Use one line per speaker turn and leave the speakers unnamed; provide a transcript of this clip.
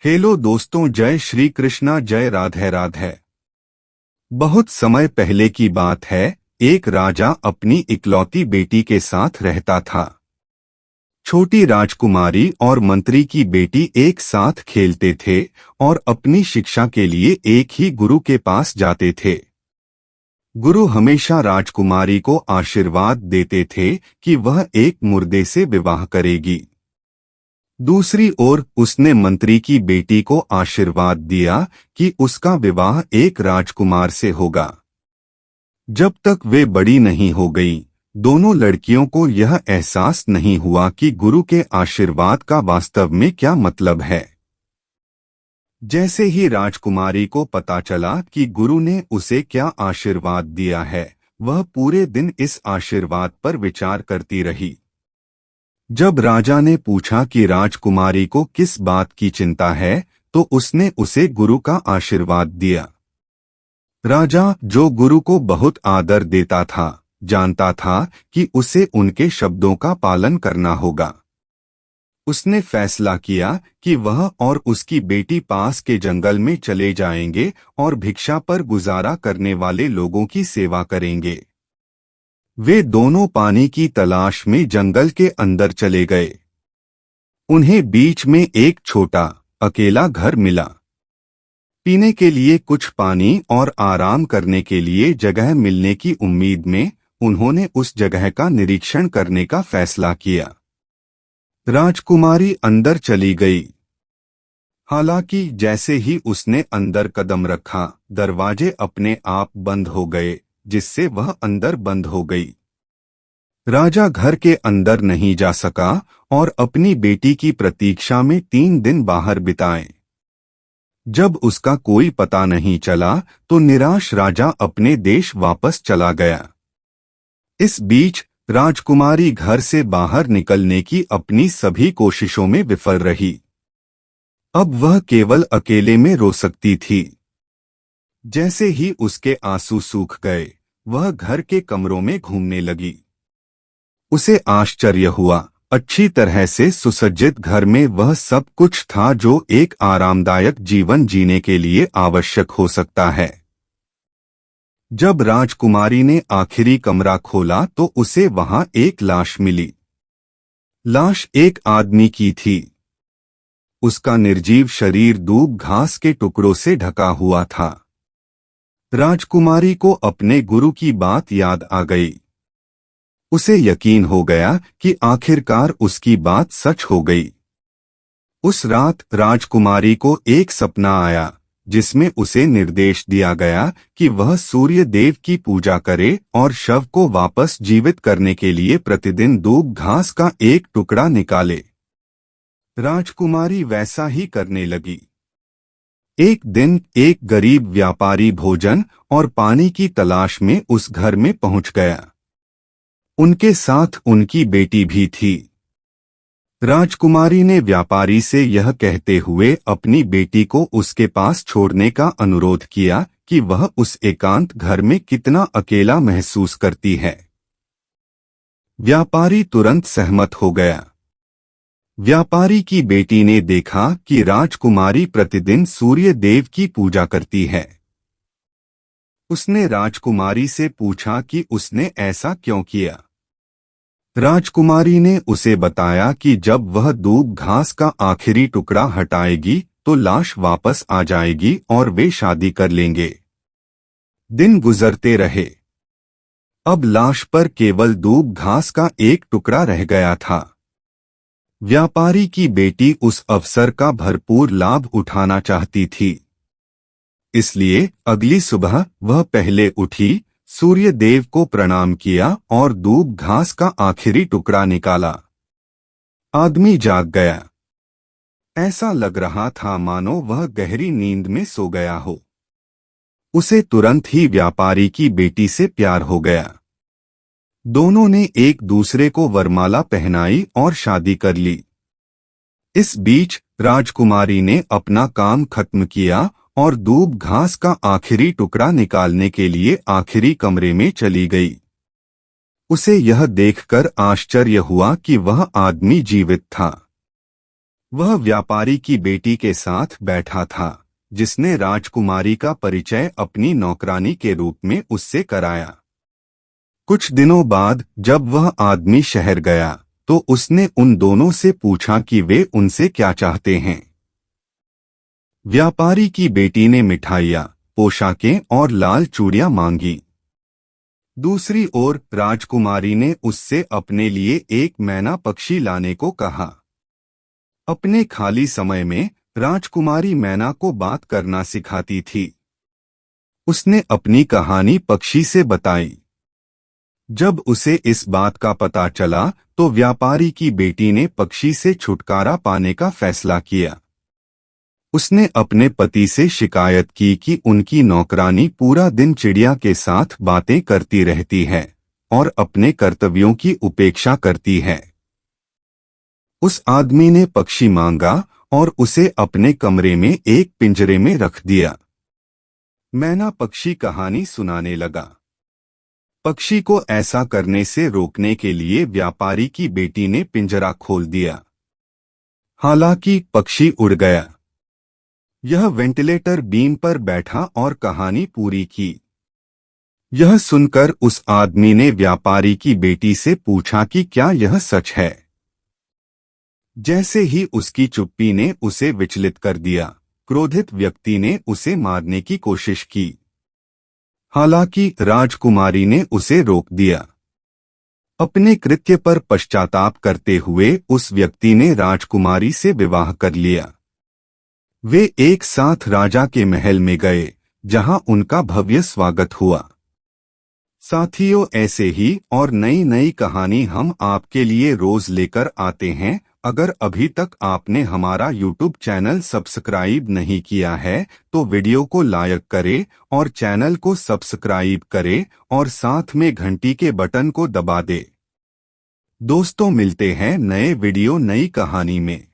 Hello दोस्तों, जय श्री कृष्णा, जय राधे राधे। बहुत समय पहले की बात है। एक राजा अपनी इकलौती बेटी के साथ रहता था। छोटी राजकुमारी और मंत्री की बेटी एक साथ खेलते थे और अपनी शिक्षा के लिए एक ही गुरु के पास जाते थे। गुरु हमेशा राजकुमारी को आशीर्वाद देते थे कि वह एक मुर्दे से विवाह करेगी। दूसरी ओर उसने मंत्री की बेटी को आशीर्वाद दिया कि उसका विवाह एक राजकुमार से होगा। जब तक वे बड़ी नहीं हो गई, दोनों लड़कियों को यह एहसास नहीं हुआ कि गुरु के आशीर्वाद का वास्तव में क्या मतलब है। जैसे ही राजकुमारी को पता चला कि गुरु ने उसे क्या आशीर्वाद दिया है, वह पूरे दिन इस आशीर्वाद पर विचार करती रही। जब राजा ने पूछा कि राजकुमारी को किस बात की चिंता है, तो उसने उसे गुरु का आशीर्वाद दिया। राजा, जो गुरु को बहुत आदर देता था, जानता था कि उसे उनके शब्दों का पालन करना होगा। उसने फैसला किया कि वह और उसकी बेटी पास के जंगल में चले जाएंगे और भिक्षा पर गुजारा करने वाले लोगों की सेवा करेंगे। वे दोनों पानी की तलाश में जंगल के अंदर चले गए। उन्हें बीच में एक छोटा अकेला घर मिला। पीने के लिए कुछ पानी और आराम करने के लिए जगह मिलने की उम्मीद में उन्होंने उस जगह का निरीक्षण करने का फैसला किया। राजकुमारी अंदर चली गई। हालांकि जैसे ही उसने अंदर कदम रखा, दरवाजे अपने आप बंद हो गए, जिससे वह अंदर बंद हो गई। राजा घर के अंदर नहीं जा सका और अपनी बेटी की प्रतीक्षा में 3 दिन बाहर बिताए। जब उसका कोई पता नहीं चला, तो निराश राजा अपने देश वापस चला गया। इस बीच राजकुमारी घर से बाहर निकलने की अपनी सभी कोशिशों में विफल रही। अब वह केवल अकेले में रो सकती थी। जैसे ही उसके आंसू सूख गए, वह घर के कमरों में घूमने लगी। उसे आश्चर्य हुआ, अच्छी तरह से सुसज्जित घर में वह सब कुछ था जो एक आरामदायक जीवन जीने के लिए आवश्यक हो सकता है। जब राजकुमारी ने आखिरी कमरा खोला तो उसे वहां एक लाश मिली। लाश एक आदमी की थी। उसका निर्जीव शरीर दूब घास के टुकड़ों से ढका हुआ था। राजकुमारी को अपने गुरु की बात याद आ गई। उसे यकीन हो गया कि आखिरकार उसकी बात सच हो गई। उस रात राजकुमारी को एक सपना आया, जिसमें उसे निर्देश दिया गया कि वह सूर्य देव की पूजा करे और शव को वापस जीवित करने के लिए प्रतिदिन दूब घास का एक टुकड़ा निकाले। राजकुमारी वैसा ही करने लगी। एक दिन एक गरीब व्यापारी भोजन और पानी की तलाश में उस घर में पहुंच गया। उनके साथ उनकी बेटी भी थी। राजकुमारी ने व्यापारी से यह कहते हुए अपनी बेटी को उसके पास छोड़ने का अनुरोध किया कि वह उस एकांत घर में कितना अकेला महसूस करती है। व्यापारी तुरंत सहमत हो गया। व्यापारी की बेटी ने देखा कि राजकुमारी प्रतिदिन सूर्य देव की पूजा करती है। उसने राजकुमारी से पूछा कि उसने ऐसा क्यों किया। राजकुमारी ने उसे बताया कि जब वह दूब घास का आखिरी टुकड़ा हटाएगी तो लाश वापस आ जाएगी और वे शादी कर लेंगे। दिन गुजरते रहे। अब लाश पर केवल दूब घास का एक टुकड़ा रह गया था। व्यापारी की बेटी उस अवसर का भरपूर लाभ उठाना चाहती थी। इसलिए अगली सुबह वह पहले उठी, सूर्य देव को प्रणाम किया और दूब घास का आखिरी टुकड़ा निकाला। आदमी जाग गया। ऐसा लग रहा था मानो वह गहरी नींद में सो गया हो। उसे तुरंत ही व्यापारी की बेटी से प्यार हो गया। दोनों ने एक दूसरे को वरमाला पहनाई और शादी कर ली। इस बीच राजकुमारी ने अपना काम खत्म किया और दूब घास का आखिरी टुकड़ा निकालने के लिए आखिरी कमरे में चली गई। उसे यह देखकर आश्चर्य हुआ कि वह आदमी जीवित था। वह व्यापारी की बेटी के साथ बैठा था, जिसने राजकुमारी का परिचय अपनी नौकरानी के रूप में उससे कराया। कुछ दिनों बाद जब वह आदमी शहर गया तो उसने उन दोनों से पूछा कि वे उनसे क्या चाहते हैं। व्यापारी की बेटी ने मिठाइयाँ, पोशाकें और लाल चूड़ियाँ मांगी। दूसरी ओर राजकुमारी ने उससे अपने लिए एक मैना पक्षी लाने को कहा। अपने खाली समय में राजकुमारी मैना को बात करना सिखाती थी। उसने अपनी कहानी पक्षी से बताई। जब उसे इस बात का पता चला तो व्यापारी की बेटी ने पक्षी से छुटकारा पाने का फैसला किया। उसने अपने पति से शिकायत की कि उनकी नौकरानी पूरा दिन चिड़िया के साथ बातें करती रहती है और अपने कर्तव्यों की उपेक्षा करती है। उस आदमी ने पक्षी मांगा और उसे अपने कमरे में एक पिंजरे में रख दिया। मैना पक्षी कहानी सुनाने लगा। पक्षी को ऐसा करने से रोकने के लिए व्यापारी की बेटी ने पिंजरा खोल दिया। हालांकि पक्षी उड़ गया। यह वेंटिलेटर बीम पर बैठा और कहानी पूरी की। यह सुनकर उस आदमी ने व्यापारी की बेटी से पूछा कि क्या यह सच है। जैसे ही उसकी चुप्पी ने उसे विचलित कर दिया, क्रोधित व्यक्ति ने उसे मारने की कोशिश की। हालांकि राजकुमारी ने उसे रोक दिया। अपने कृत्य पर पश्चाताप करते हुए उस व्यक्ति ने राजकुमारी से विवाह कर लिया। वे एक साथ राजा के महल में गए, जहां उनका भव्य स्वागत हुआ। साथियों, ऐसे ही और नई नई कहानी हम आपके लिए रोज लेकर आते हैं। अगर अभी तक आपने हमारा YouTube चैनल सब्सक्राइब नहीं किया है तो वीडियो को लाइक करें और चैनल को सब्सक्राइब करें और साथ में घंटी के बटन को दबा दें। दोस्तों, मिलते हैं नए वीडियो नई कहानी में।